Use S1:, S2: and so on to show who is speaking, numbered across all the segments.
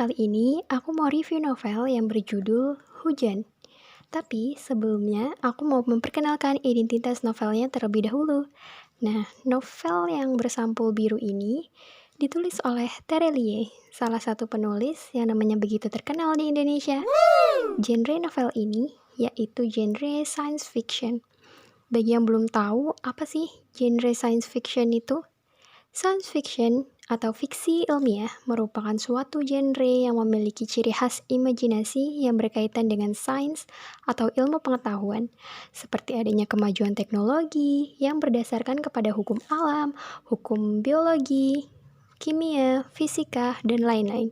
S1: Kali ini aku mau review novel yang berjudul Hujan. Tapi sebelumnya aku mau memperkenalkan identitas novelnya terlebih dahulu. Nah, novel yang bersampul biru ini ditulis oleh Terelie, salah satu penulis yang namanya begitu terkenal di Indonesia. Genre novel ini yaitu genre science fiction. Bagi yang belum tahu, apa sih genre science fiction itu? Science fiction atau fiksi ilmiah merupakan suatu genre yang memiliki ciri khas imajinasi yang berkaitan dengan sains atau ilmu pengetahuan, seperti adanya kemajuan teknologi yang berdasarkan kepada hukum alam, hukum biologi, kimia, fisika, dan lain-lain.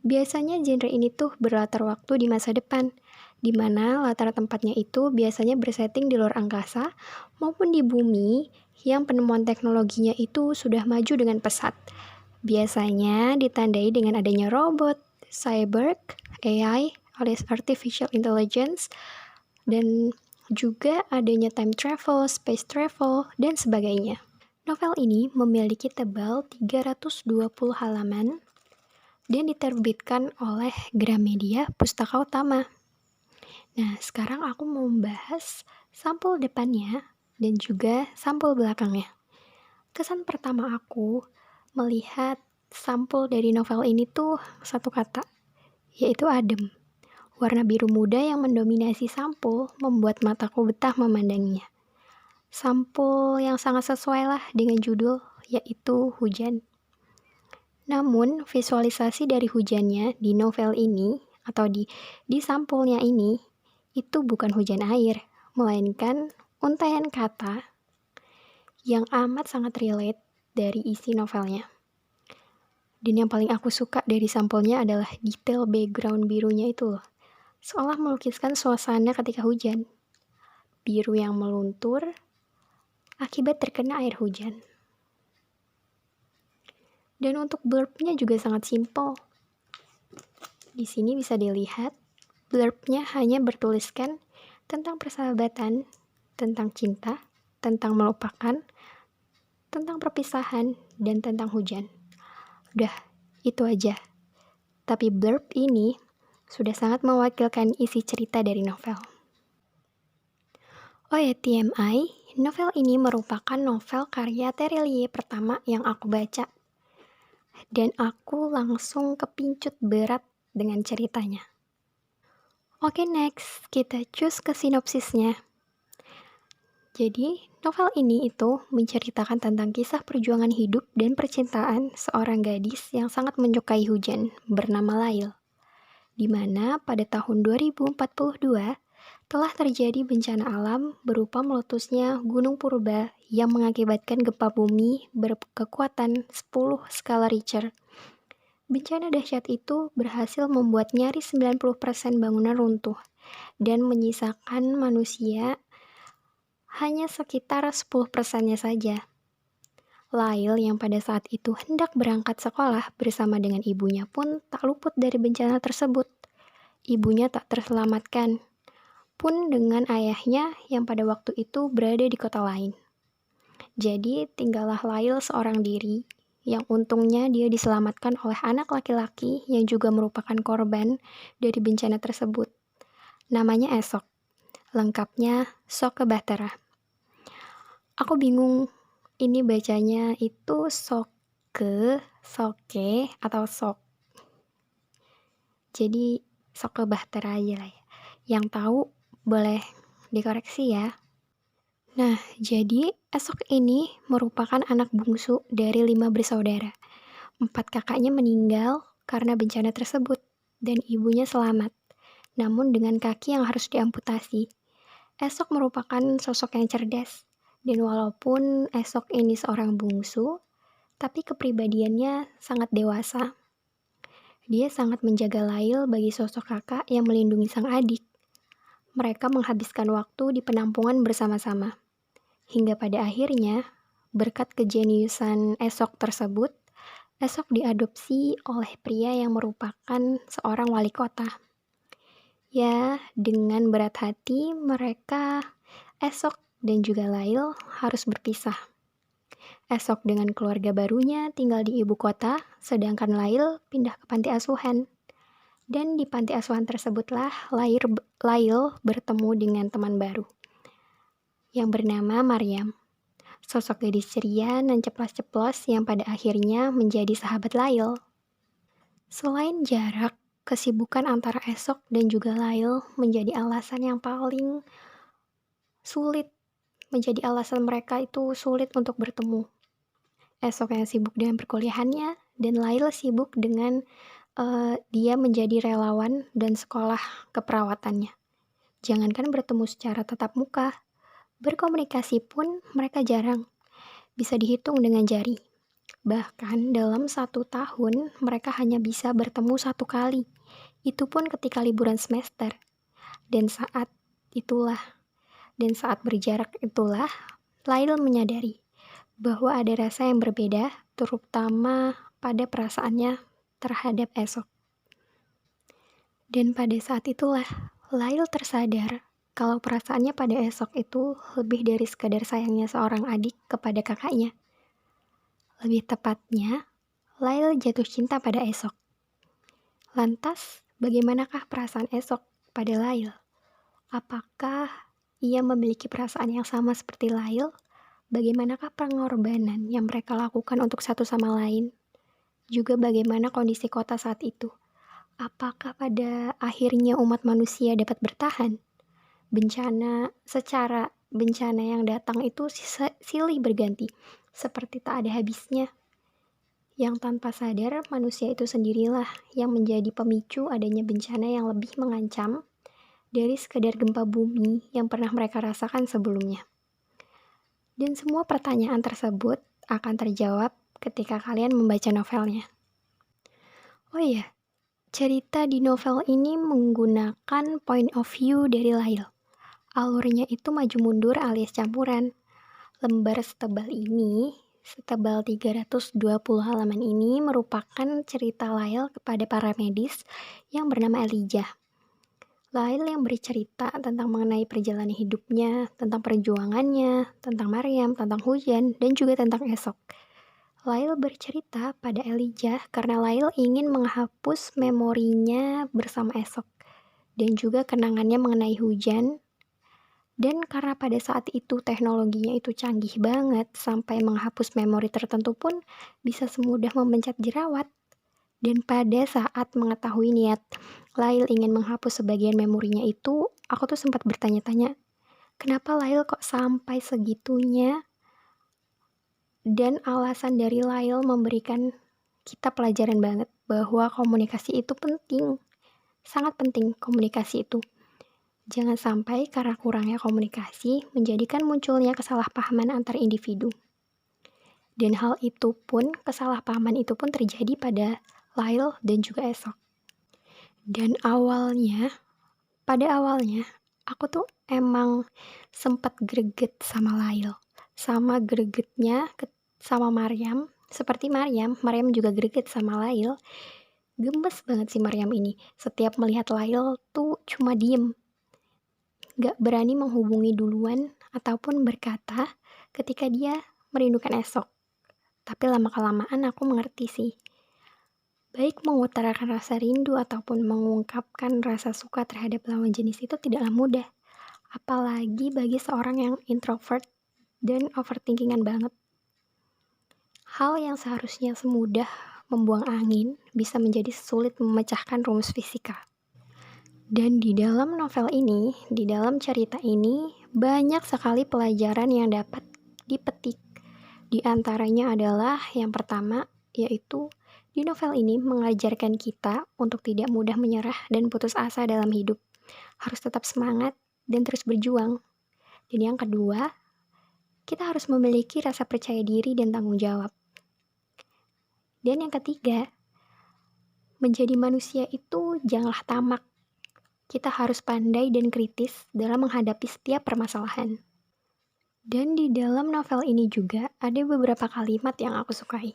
S1: Biasanya genre ini tuh berlatar waktu di masa depan, di mana latar tempatnya itu biasanya bersetting di luar angkasa maupun di bumi yang penemuan teknologinya itu sudah maju dengan pesat. Biasanya ditandai dengan adanya robot, cyborg, AI alias artificial intelligence, dan juga adanya time travel, space travel, dan sebagainya. Novel ini memiliki tebal 320 halaman dan diterbitkan oleh Gramedia Pustaka Utama. Nah, sekarang aku mau membahas sampul depannya dan juga sampul belakangnya. Kesan pertama aku melihat sampul dari novel ini tuh satu kata, yaitu adem. Warna biru muda yang mendominasi sampul membuat mataku betah memandanginya. Sampul yang sangat sesuai lah dengan judul, yaitu hujan. Namun, visualisasi dari hujannya di novel ini, atau di sampulnya ini, itu bukan hujan air, melainkan untaian kata yang amat sangat relate dari isi novelnya. Dan yang paling aku suka dari sampulnya adalah detail background birunya itu loh. Seolah melukiskan suasana ketika hujan. Biru yang meluntur akibat terkena air hujan. Dan untuk blurbnya juga sangat simpel. Di sini bisa dilihat, blurbnya hanya bertuliskan tentang persahabatan, tentang cinta, tentang melupakan, tentang perpisahan, dan tentang hujan. Udah, itu aja. Tapi blurb ini sudah sangat mewakilkan isi cerita dari novel. Oh ya, TMI, novel ini merupakan novel karya Terelie pertama yang aku baca. Dan aku langsung kepincut berat dengan ceritanya. Oke, next, kita cus ke sinopsisnya. Jadi, novel ini itu menceritakan tentang kisah perjuangan hidup dan percintaan seorang gadis yang sangat menyukai hujan bernama Lail, di mana pada tahun 2042 telah terjadi bencana alam berupa meletusnya Gunung Purba yang mengakibatkan gempa bumi berkekuatan 10 skala Richter. Bencana dahsyat itu berhasil membuat nyaris 90% bangunan runtuh dan menyisakan manusia hanya sekitar 10%-nya saja. Lail yang pada saat itu hendak berangkat sekolah bersama dengan ibunya pun tak luput dari bencana tersebut. Ibunya tak terselamatkan, pun dengan ayahnya yang pada waktu itu berada di kota lain. Jadi tinggallah Lail seorang diri, yang untungnya dia diselamatkan oleh anak laki-laki yang juga merupakan korban dari bencana tersebut. Namanya Esok, lengkapnya Soke Bahtera. Aku bingung ini bacanya itu Soke, Soke, atau Sok. Jadi Soke Bahtera aja lah ya. Yang tahu boleh dikoreksi ya. Nah, jadi Esok ini merupakan anak bungsu dari 5 bersaudara. 4 kakaknya meninggal karena bencana tersebut, dan ibunya selamat. Namun dengan kaki yang harus diamputasi. Esok merupakan sosok yang cerdas, dan walaupun Esok ini seorang bungsu, tapi kepribadiannya sangat dewasa. Dia sangat menjaga Lail bagi sosok kakak yang melindungi sang adik. Mereka menghabiskan waktu di penampungan bersama-sama. Hingga pada akhirnya, berkat kejeniusan Esok tersebut, Esok diadopsi oleh pria yang merupakan seorang wali kota. Ya, dengan berat hati mereka, Esok dan juga Lail, harus berpisah. Esok dengan keluarga barunya tinggal di ibu kota, sedangkan Lail pindah ke panti asuhan. Dan di panti asuhan tersebutlah Lail bertemu dengan teman baru yang bernama Maryam. Sosok gadis ceria dan ceplas-ceplos yang pada akhirnya menjadi sahabat Lail. Selain jarak, kesibukan antara Esok dan juga Lail menjadi alasan yang paling sulit, menjadi alasan mereka itu sulit untuk bertemu. Esok yang sibuk dengan perkuliahannya, dan Lail sibuk dengan dia menjadi relawan dan sekolah keperawatannya. Jangankan bertemu secara tatap muka, berkomunikasi pun mereka jarang, bisa dihitung dengan jari. Bahkan dalam 1 tahun mereka hanya bisa bertemu 1 kali, itu pun ketika liburan semester. Dan saat itulah, dan saat berjarak itulah, Lail menyadari bahwa ada rasa yang berbeda, terutama pada perasaannya terhadap Esok. Dan pada saat itulah, Lail tersadar kalau perasaannya pada Esok itu lebih dari sekadar sayangnya seorang adik kepada kakaknya. Lebih tepatnya, Lail jatuh cinta pada Esok. Lantas, bagaimanakah perasaan Esok pada Lail? Apakah ia memiliki perasaan yang sama seperti Lail? Bagaimanakah pengorbanan yang mereka lakukan untuk satu sama lain? Juga bagaimana kondisi kota saat itu? Apakah pada akhirnya umat manusia dapat bertahan? Bencana yang datang itu silih berganti, seperti tak ada habisnya. Yang tanpa sadar, manusia itu sendirilah yang menjadi pemicu adanya bencana yang lebih mengancam dari sekedar gempa bumi yang pernah mereka rasakan sebelumnya. Dan semua pertanyaan tersebut akan terjawab ketika kalian membaca novelnya. Oh iya, cerita di novel ini menggunakan point of view dari Lail. Alurnya itu maju mundur alias campuran. Lembar setebal 320 halaman ini merupakan cerita Lail kepada para medis yang bernama Elijah. Lail yang bercerita tentang mengenai perjalanan hidupnya, tentang perjuangannya, tentang Maryam, tentang hujan, dan juga tentang Esok. Lail bercerita pada Elijah karena Lail ingin menghapus memorinya bersama Esok, dan juga kenangannya mengenai hujan. Dan karena pada saat itu teknologinya itu canggih banget, sampai menghapus memori tertentu pun bisa semudah memencet jerawat. Dan pada saat mengetahui niat Lail ingin menghapus sebagian memorinya itu, aku tuh sempat bertanya-tanya, kenapa Lail kok sampai segitunya? Dan alasan dari Lail memberikan kita pelajaran banget bahwa komunikasi itu penting, sangat penting komunikasi itu. Jangan sampai karena kurangnya komunikasi menjadikan munculnya kesalahpahaman antar individu. Dan kesalahpahaman itu pun terjadi pada Lail dan juga Esok. Dan pada awalnya, aku tuh emang sempat greget sama Lail. Sama gregetnya sama Maryam. Seperti Maryam juga greget sama Lail. Gemes banget si Maryam ini. Setiap melihat Lail tuh cuma diem. Gak berani menghubungi duluan ataupun berkata ketika dia merindukan Esok. Tapi lama-kelamaan aku mengerti sih. Baik mengutarakan rasa rindu ataupun mengungkapkan rasa suka terhadap lawan jenis itu tidaklah mudah. Apalagi bagi seorang yang introvert dan overthinkingan banget. Hal yang seharusnya semudah membuang angin bisa menjadi sulit memecahkan rumus fisika. Dan di dalam novel ini, di dalam cerita ini, banyak sekali pelajaran yang dapat dipetik. Di antaranya adalah yang pertama, yaitu di novel ini mengajarkan kita untuk tidak mudah menyerah dan putus asa dalam hidup. Harus tetap semangat dan terus berjuang. Dan yang kedua, kita harus memiliki rasa percaya diri dan tanggung jawab. Dan yang ketiga, menjadi manusia itu janganlah tamak. Kita harus pandai dan kritis dalam menghadapi setiap permasalahan. Dan di dalam novel ini juga ada beberapa kalimat yang aku sukai.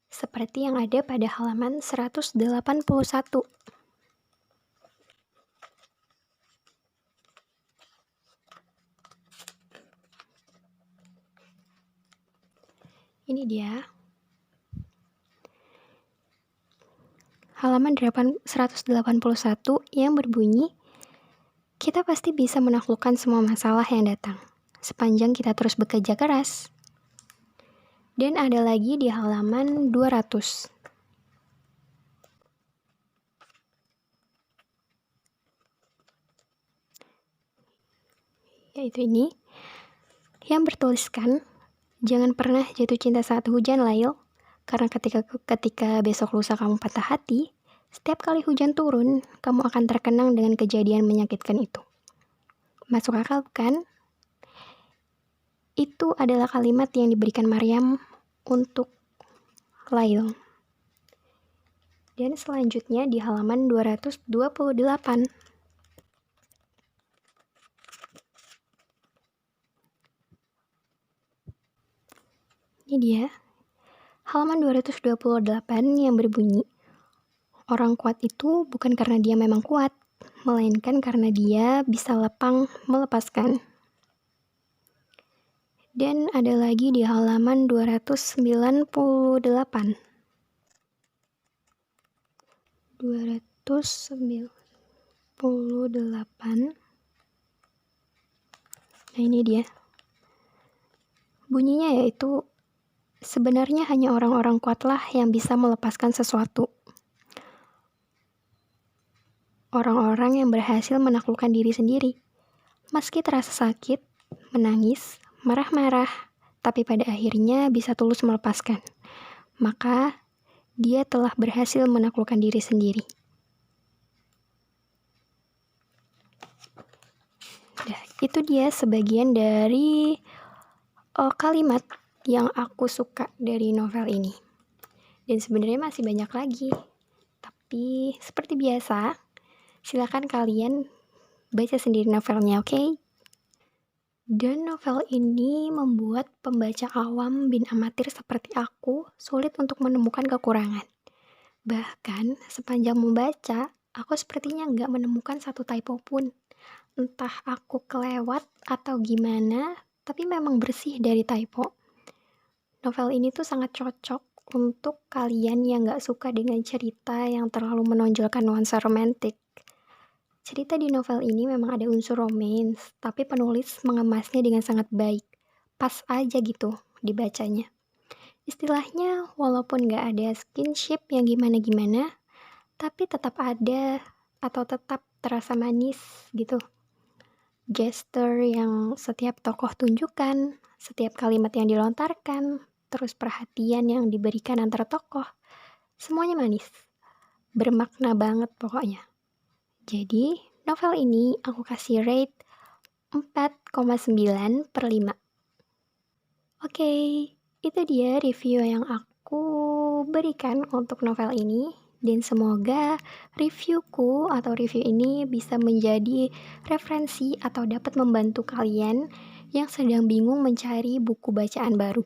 S1: Seperti yang ada pada halaman 181. Ini dia. halaman 181 yang berbunyi, kita pasti bisa menaklukkan semua masalah yang datang, sepanjang kita terus bekerja keras. Dan ada lagi di halaman 200. Yaitu ini, yang bertuliskan, jangan pernah jatuh cinta saat hujan, Lail. Karena ketika besok lusa kamu patah hati, setiap kali hujan turun, kamu akan terkenang dengan kejadian menyakitkan itu. Masuk akal bukan? Itu adalah kalimat yang diberikan Maryam untuk Lail. Dan selanjutnya di halaman 228. Ini dia. Halaman 228 yang berbunyi, orang kuat itu bukan karena dia memang kuat, melainkan karena dia bisa lapang melepaskan. Dan ada lagi di halaman 298. 298. Nah ini dia. Bunyinya yaitu, sebenarnya hanya orang-orang kuatlah yang bisa melepaskan sesuatu. Orang-orang yang berhasil menaklukkan diri sendiri. Meski terasa sakit, menangis, marah-marah, tapi pada akhirnya bisa tulus melepaskan. Maka, dia telah berhasil menaklukkan diri sendiri. Nah, itu dia sebagian dari kalimat yang aku suka dari novel ini. Dan sebenarnya masih banyak lagi. Tapi seperti biasa, silakan kalian baca sendiri novelnya, oke? Dan novel ini membuat pembaca awam bin amatir seperti aku sulit untuk menemukan kekurangan. Bahkan sepanjang membaca, aku sepertinya nggak menemukan satu typo pun. Entah aku kelewat atau gimana, tapi memang bersih dari typo. Novel ini tuh sangat cocok untuk kalian yang gak suka dengan cerita yang terlalu menonjolkan nuansa romantik. Cerita di novel ini memang ada unsur romance, tapi penulis mengemasnya dengan sangat baik. Pas aja gitu dibacanya. Istilahnya, walaupun gak ada skinship yang gimana-gimana, tapi tetap ada atau tetap terasa manis gitu. Gesture yang setiap tokoh tunjukkan, setiap kalimat yang dilontarkan, terus perhatian yang diberikan antara tokoh, semuanya manis. Bermakna banget pokoknya. Jadi, novel ini aku kasih rate 4,9/5. Oke, itu dia review yang aku berikan untuk novel ini. Dan semoga reviewku atau review ini bisa menjadi referensi atau dapat membantu kalian yang sedang bingung mencari buku bacaan baru.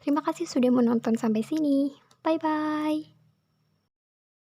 S1: Terima kasih sudah menonton sampai sini. Bye-bye.